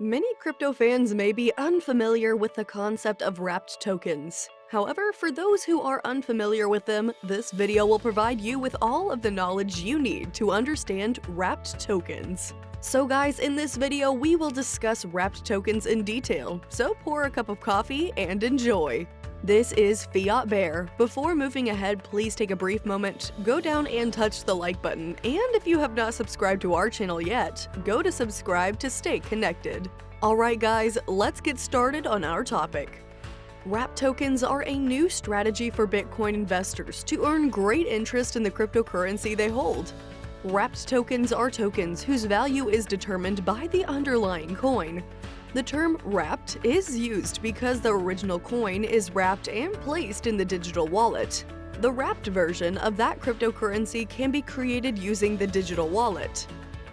Many crypto fans may be unfamiliar with the concept of wrapped tokens. However, for those who are unfamiliar with them, this video will provide you with all of the knowledge you need to understand wrapped tokens. So guys, in this video we will discuss wrapped tokens in detail, so pour a cup of coffee and enjoy. This is Fiat Bear. Before moving ahead, please take a brief moment, go down and touch the like button, and if you have not subscribed to our channel yet, go to subscribe to stay connected. Alright guys, let's get started on our topic. Wrapped tokens are a new strategy for Bitcoin investors to earn great interest in the cryptocurrency they hold. Wrapped tokens are tokens whose value is determined by the underlying coin. The term wrapped is used because the original coin is wrapped and placed in the digital wallet. The wrapped version of that cryptocurrency can be created using the digital wallet.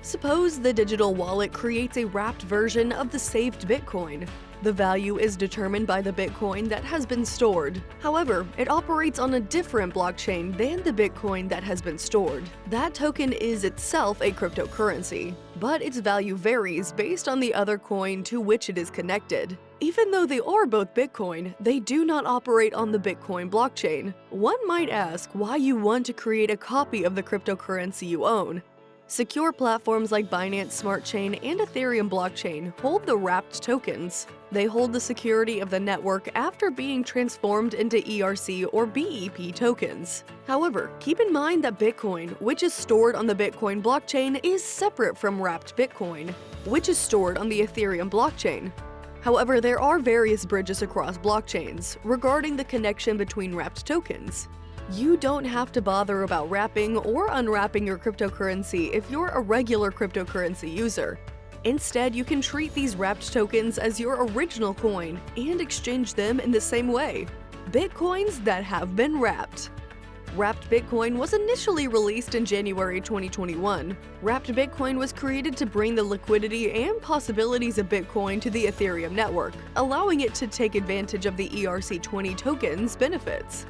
Suppose the digital wallet creates a wrapped version of the saved Bitcoin. The value is determined by the Bitcoin that has been stored. However, it operates on a different blockchain than the Bitcoin that has been stored. That token is itself a cryptocurrency, but its value varies based on the other coin to which it is connected. Even though they are both Bitcoin, they do not operate on the Bitcoin blockchain. One might ask why you want to create a copy of the cryptocurrency you own. Secure platforms like Binance Smart Chain and Ethereum blockchain hold the wrapped tokens. They hold the security of the network after being transformed into ERC or BEP tokens. However, keep in mind that Bitcoin, which is stored on the Bitcoin blockchain, is separate from wrapped Bitcoin, which is stored on the Ethereum blockchain. However, there are various bridges across blockchains regarding the connection between wrapped tokens. You don't have to bother about wrapping or unwrapping your cryptocurrency if you're a regular cryptocurrency user. Instead, you can treat these wrapped tokens as your original coin and exchange them in the same way. Bitcoins that have been wrapped. Wrapped Bitcoin was initially released in January 2021. Wrapped Bitcoin was created to bring the liquidity and possibilities of Bitcoin to the Ethereum network, allowing it to take advantage of the ERC20 token's benefits.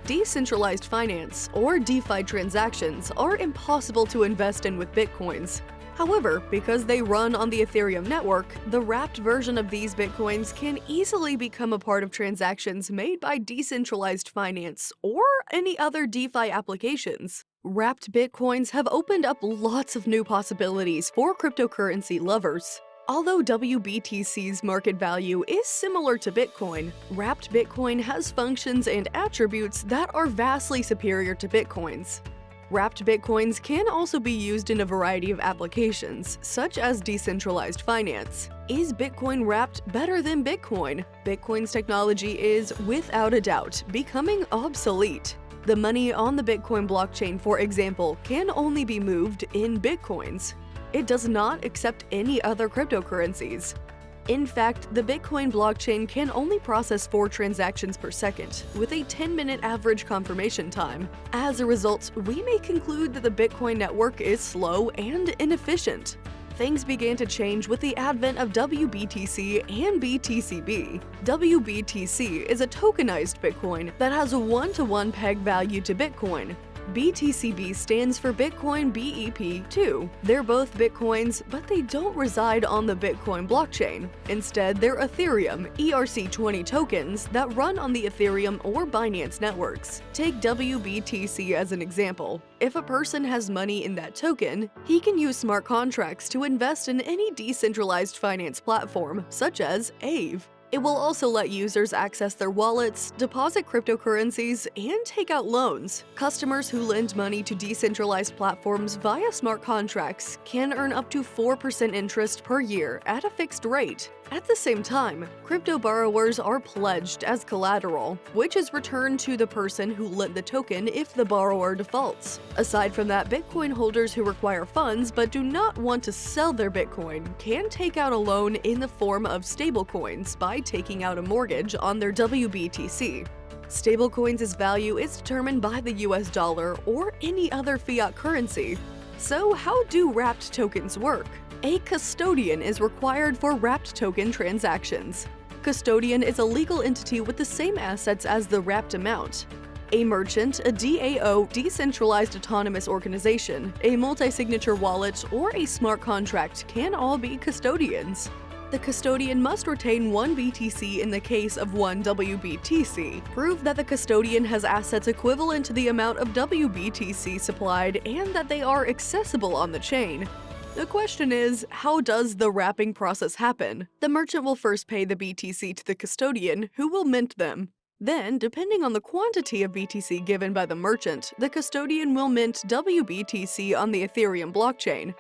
Decentralized finance, or DeFi transactions, are impossible to invest in with Bitcoins. However, because they run on the Ethereum network, the wrapped version of these Bitcoins can easily become a part of transactions made by decentralized finance or any other DeFi applications. Wrapped Bitcoins have opened up lots of new possibilities for cryptocurrency lovers. Although WBTC's market value is similar to Bitcoin, wrapped Bitcoin has functions and attributes that are vastly superior to Bitcoin's. Wrapped Bitcoins can also be used in a variety of applications, such as decentralized finance. Is Bitcoin wrapped better than Bitcoin? Bitcoin's technology is, without a doubt, becoming obsolete. The money on the Bitcoin blockchain, for example, can only be moved in Bitcoins. It does not accept any other cryptocurrencies. In fact, the Bitcoin blockchain can only process 4 transactions per second, with a 10-minute average confirmation time. As a result, we may conclude that the Bitcoin network is slow and inefficient. Things began to change with the advent of WBTC and BTCB. WBTC is a tokenized Bitcoin that has a 1-to-1 peg value to Bitcoin. BTCB stands for Bitcoin BEP2. They're both Bitcoins, but they don't reside on the Bitcoin blockchain. Instead, they're Ethereum ERC20 tokens that run on the Ethereum or Binance networks. Take WBTC as an example. If a person has money in that token, he can use smart contracts to invest in any decentralized finance platform, such as Aave. It will also let users access their wallets, deposit cryptocurrencies, and take out loans. Customers who lend money to decentralized platforms via smart contracts can earn up to 4% interest per year at a fixed rate. At the same time, crypto borrowers are pledged as collateral, which is returned to the person who lent the token if the borrower defaults. Aside from that, Bitcoin holders who require funds but do not want to sell their Bitcoin can take out a loan in the form of stablecoins by taking out a mortgage on their WBTC. Stablecoins' value is determined by the US dollar or any other fiat currency. So how do wrapped tokens work? A custodian is required for wrapped token transactions. Custodian is a legal entity with the same assets as the wrapped amount. A merchant, a DAO, decentralized autonomous organization, a multi-signature wallet, or a smart contract can all be custodians. The custodian must retain 1 BTC in the case of 1 WBTC. Prove that the custodian has assets equivalent to the amount of WBTC supplied and that they are accessible on the chain. The question is, how does the wrapping process happen? The merchant will first pay the BTC to the custodian, who will mint them. Then, depending on the quantity of BTC given by the merchant, the custodian will mint WBTC on the Ethereum blockchain.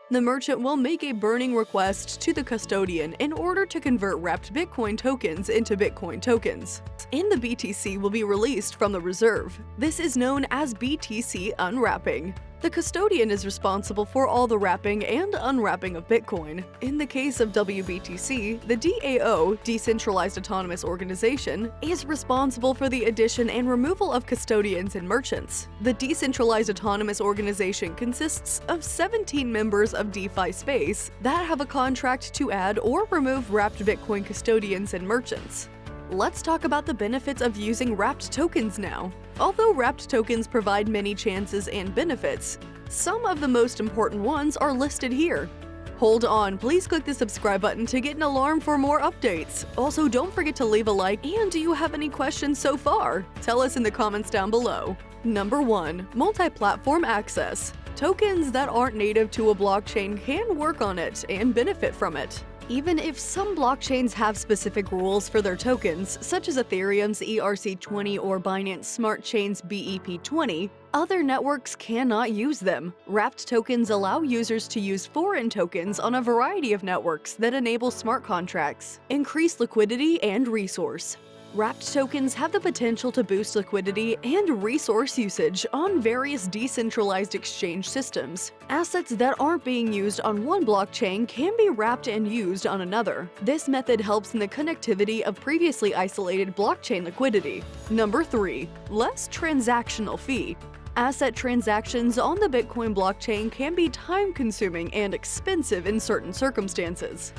The merchant will make a burning request to the custodian in order to convert wrapped Bitcoin tokens into Bitcoin tokens, and the BTC will be released from the reserve. This is known as BTC unwrapping. The custodian is responsible for all the wrapping and unwrapping of Bitcoin. In the case of WBTC, the DAO, Decentralized Autonomous Organization, is responsible for the addition and removal of custodians and merchants. The Decentralized Autonomous Organization consists of 17 members of DeFi space that have a contract to add or remove wrapped Bitcoin custodians and merchants. Let's talk about the benefits of using wrapped tokens now. Although wrapped tokens provide many chances and benefits, some of the most important ones are listed here. Hold on, please click the subscribe button to get an alarm for more updates. Also, don't forget to leave a like, and do you have any questions so far? Tell us in the comments down below. Number 1. Multi-platform access. Tokens that aren't native to a blockchain can work on it and benefit from it. Even if some blockchains have specific rules for their tokens, such as Ethereum's ERC20 or Binance Smart Chain's BEP20, other networks cannot use them. Wrapped tokens allow users to use foreign tokens on a variety of networks that enable smart contracts, increase liquidity and resource. Wrapped tokens have the potential to boost liquidity and resource usage on various decentralized exchange systems. Assets that aren't being used on one blockchain can be wrapped and used on another. This method helps in the connectivity of previously isolated blockchain liquidity. Number 3. Less transactional fee. Asset transactions on the Bitcoin blockchain can be time-consuming and expensive in certain circumstances.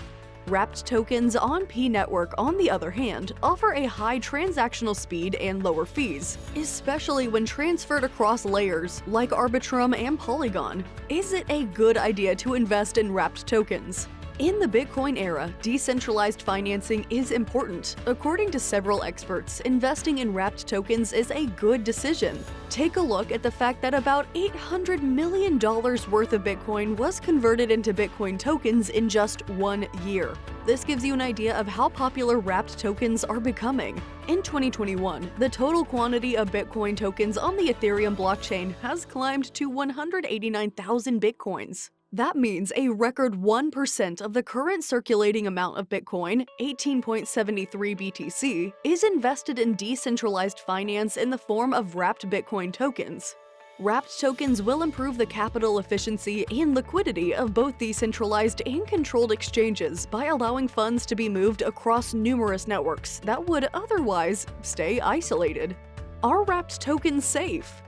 Wrapped tokens on P-Network, on the other hand, offer a high transactional speed and lower fees, especially when transferred across layers like Arbitrum and Polygon. Is it a good idea to invest in wrapped tokens? In the Bitcoin era, decentralized financing is important. According to several experts, investing in wrapped tokens is a good decision. Take a look at the fact that about $800 million worth of Bitcoin was converted into Bitcoin tokens in just 1 year. This gives you an idea of how popular wrapped tokens are becoming. In 2021, the total quantity of Bitcoin tokens on the Ethereum blockchain has climbed to 189,000 Bitcoins. That means a record 1% of the current circulating amount of Bitcoin, 18.73 BTC, is invested in decentralized finance in the form of wrapped Bitcoin tokens. Wrapped tokens will improve the capital efficiency and liquidity of both decentralized and controlled exchanges by allowing funds to be moved across numerous networks that would otherwise stay isolated. Are wrapped tokens safe?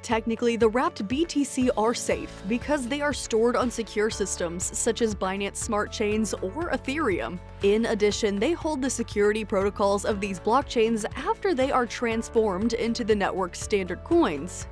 Technically, the wrapped BTC are safe because they are stored on secure systems such as Binance Smart Chains or Ethereum. In addition, they hold the security protocols of these blockchains after they are transformed into the network's standard coins.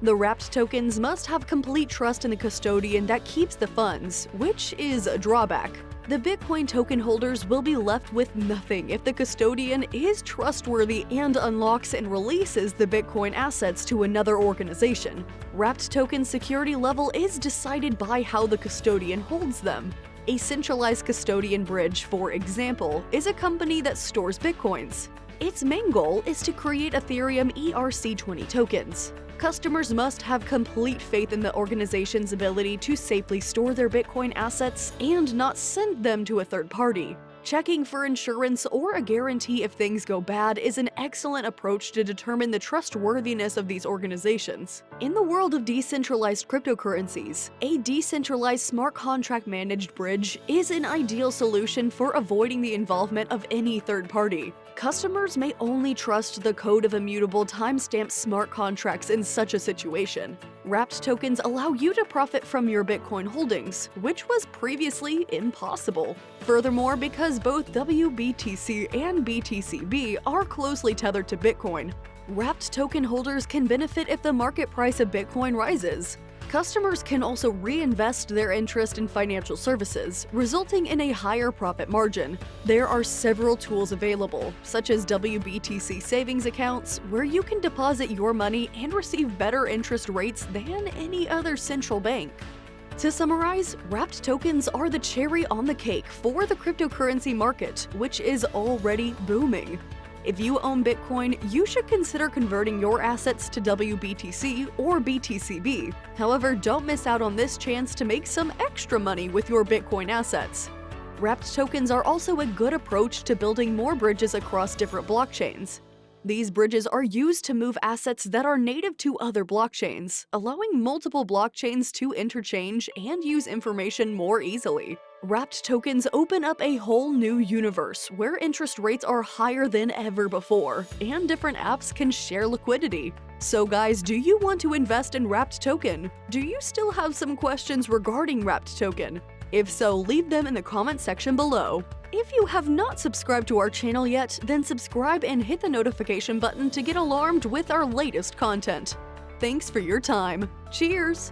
The wrapped tokens must have complete trust in the custodian that keeps the funds, which is a drawback. The Bitcoin token holders will be left with nothing if the custodian is trustworthy and unlocks and releases the Bitcoin assets to another organization. Wrapped token security level is decided by how the custodian holds them. A centralized custodian bridge, for example, is a company that stores Bitcoins. Its main goal is to create Ethereum ERC20 tokens. Customers must have complete faith in the organization's ability to safely store their Bitcoin assets and not send them to a third party. Checking for insurance or a guarantee if things go bad is an excellent approach to determine the trustworthiness of these organizations. In the world of decentralized cryptocurrencies, a decentralized smart contract managed bridge is an ideal solution for avoiding the involvement of any third party. Customers may only trust the code of immutable timestamp smart contracts in such a situation. Wrapped tokens allow you to profit from your Bitcoin holdings, which was previously impossible. Furthermore, because both WBTC and BTCB are closely tethered to Bitcoin, wrapped token holders can benefit if the market price of Bitcoin rises. Customers can also reinvest their interest in financial services, resulting in a higher profit margin. There are several tools available, such as WBTC savings accounts, where you can deposit your money and receive better interest rates than any other central bank. To summarize, wrapped tokens are the cherry on the cake for the cryptocurrency market, which is already booming. If you own Bitcoin, you should consider converting your assets to WBTC or BTCB. However, don't miss out on this chance to make some extra money with your Bitcoin assets. Wrapped tokens are also a good approach to building more bridges across different blockchains. These bridges are used to move assets that are native to other blockchains, allowing multiple blockchains to interchange and use information more easily. Wrapped tokens open up a whole new universe where interest rates are higher than ever before, and different apps can share liquidity. So guys, do you want to invest in wrapped token? Do you still have some questions regarding wrapped token? If so, leave them in the comment section below. If you have not subscribed to our channel yet, then subscribe and hit the notification button to get alarmed with our latest content. Thanks for your time. Cheers!